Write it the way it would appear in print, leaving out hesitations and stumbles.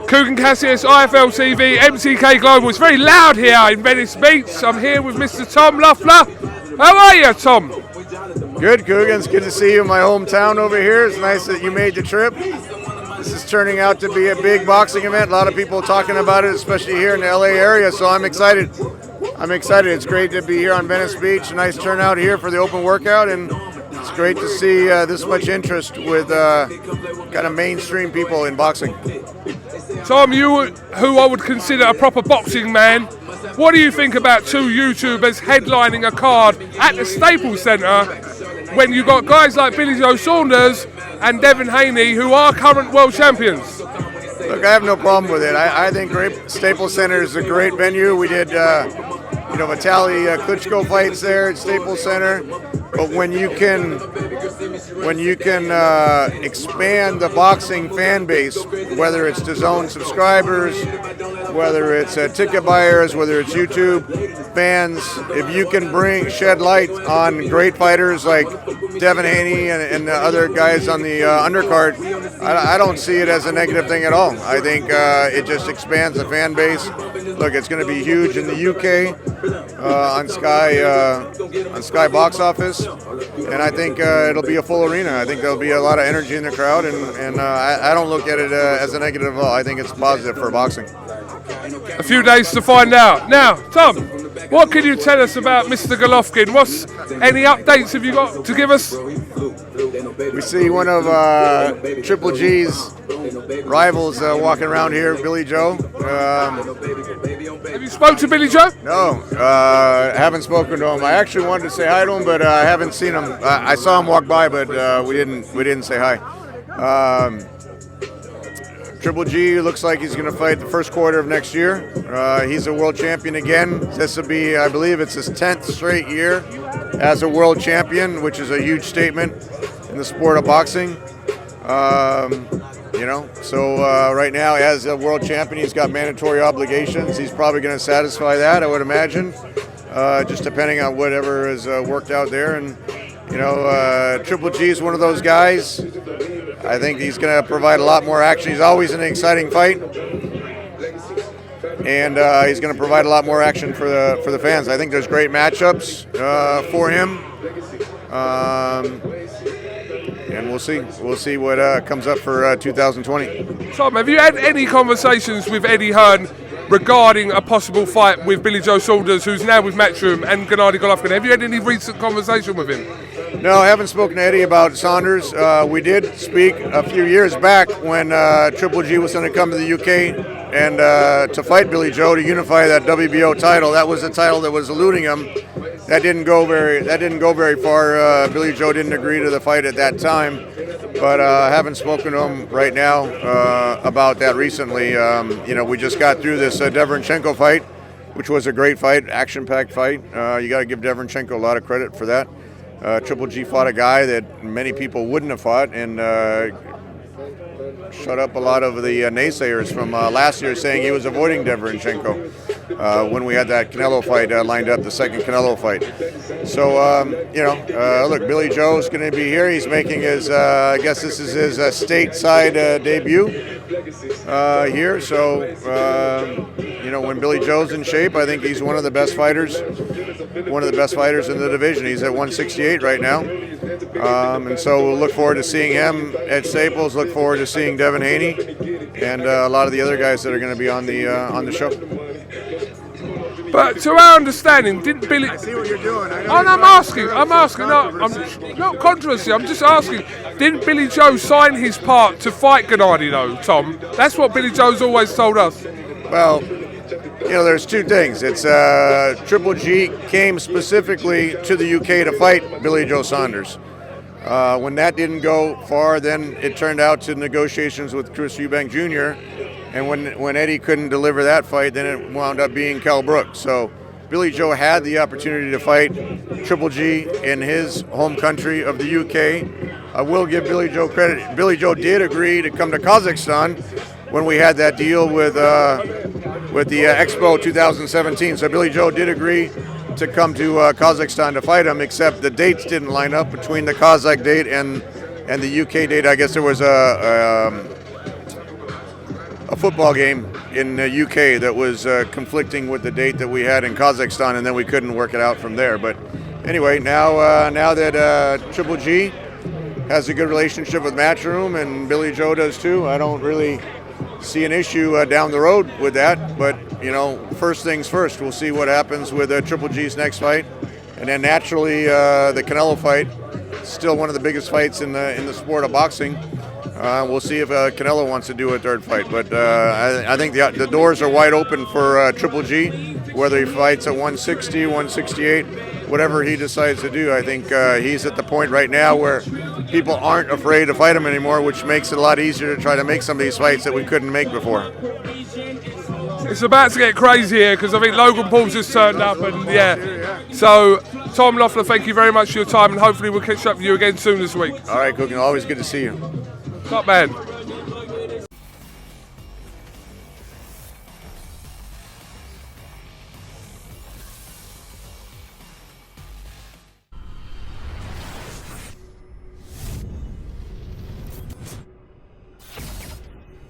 KUGAN, CASSIUS, IFL TV, MCK Global. It's very loud here in Venice Beach. I'm here with Mr. Tom Loeffler. How are you, Tom? Good, KUGAN. It's good to see you in my hometown over here. It's nice that you made the trip. This is turning out to be a big boxing event. A lot of people talking about it, especially here in the LA area, so I'm excited. It's great to be here on Venice Beach. A nice turnout here for the open workout, and it's great to see this much interest with kind of mainstream people in boxing. Tom, you who I would consider a proper boxing man, what do you think about two YouTubers headlining a card at the Staples Center when you got guys like Billy Joe Saunders and Devin Haney, who are current world champions? Look, I have no problem with it. I think Staples Center is a great venue. We did, Vitaly Klitschko fights there at Staples Center. But when you can expand the boxing fan base, whether it's DAZN subscribers, whether it's ticket buyers, whether it's YouTube fans, if you can shed light on great fighters like Devin Haney and the other guys on the undercard, I don't see it as a negative thing at all. I think it just expands the fan base. Look, it's going to be huge in the UK on Sky Box Office, and I think it'll be a full arena. I think there'll be a lot of energy in the crowd, and I don't look at it as a negative at all. I think it's positive for boxing. A few days to find out. Now, Tom, what can you tell us about Mr. Golovkin? Any updates have you got to give us? We see one of Triple G's rivals walking around here, Billy Joe. Have you spoke to Billy Joe? No, haven't spoken to him. I actually wanted to say hi to him, but I haven't seen him. I saw him walk by, but we didn't say hi. Triple G looks like he's going to fight the first quarter of next year. He's a world champion again. This will be, I believe, it's his 10th straight year as a world champion, which is a huge statement in the sport of boxing. So right now, as a world champion, he's got mandatory obligations. He's probably going to satisfy that, I would imagine, just depending on whatever is worked out there. And Triple G is one of those guys. I think he's going to provide a lot more action. He's always in an exciting fight, and he's going to provide a lot more action for the fans. I think there's great matchups for him, and we'll see. We'll see what comes up for 2020. Tom, have you had any conversations with Eddie Hearn regarding a possible fight with Billy Joe Saunders, who's now with Matchroom, and Gennady Golovkin? Have you had any recent conversation with him? No, I haven't spoken to Eddie about Saunders. We did speak a few years back when Triple G was going to come to the UK and to fight Billy Joe to unify that WBO title. That was the title that was eluding him. That didn't go very far. Billy Joe didn't agree to the fight at that time, but I haven't spoken to him right now about that recently. We just got through this Derevyanchenko fight, which was a great fight, action-packed fight. You got to give Derevyanchenko a lot of credit for that. Triple G fought a guy that many people wouldn't have fought, and shut up a lot of the naysayers from last year saying he was avoiding Derevyanchenko when we had that Canelo fight lined up, the second Canelo fight. So, look, Billy Joe's going to be here. He's making his, I guess this is his stateside debut here. So, when Billy Joe's in shape, I think he's one of the best fighters in the division. He's at 168 right now. And so we'll look forward to seeing him at Staples, look forward to seeing Devin Haney and a lot of the other guys that are going to be on the show. But to our understanding, didn't Billy... I see what you're doing. I'm asking. I'm not controversy, I'm just asking. Didn't Billy Joe sign his part to fight Gennady though, Tom? That's what Billy Joe's always told us. Well, there's two things. It's Triple G came specifically to the UK to fight Billy Joe Saunders. When that didn't go far, then it turned out to negotiations with Chris Eubank Jr., and when Eddie couldn't deliver that fight, then it wound up being Kell Brook. So Billy Joe had the opportunity to fight Triple G in his home country of the UK. I will give Billy Joe credit. Billy Joe did agree to come to Kazakhstan when we had that deal with the Expo 2017. So Billy Joe did agree to come to Kazakhstan to fight him, except the dates didn't line up between the Kazakh date and the UK date. I guess there was a football game in the UK that was conflicting with the date that we had in Kazakhstan, and then we couldn't work it out from there. But anyway, now that Triple G has a good relationship with Matchroom and Billy Joe does too, I don't really see an issue down the road with that. But you know, first things first, we'll see what happens with Triple G's next fight, and then naturally the Canelo fight, still one of the biggest fights in the sport of boxing. We'll see if Canelo wants to do a third fight, but I think the doors are wide open for Triple G, whether he fights at 160, 168, whatever he decides to do. I think he's at the point right now where people aren't afraid to fight him anymore, which makes it a lot easier to try to make some of these fights that we couldn't make before. It's about to get crazy here because I think Logan Paul's just turned up, and yeah. So, Tom Loeffler, thank you very much for your time, and hopefully we'll catch up with you again soon this week. All right, KUGAN, always good to see you. Top man.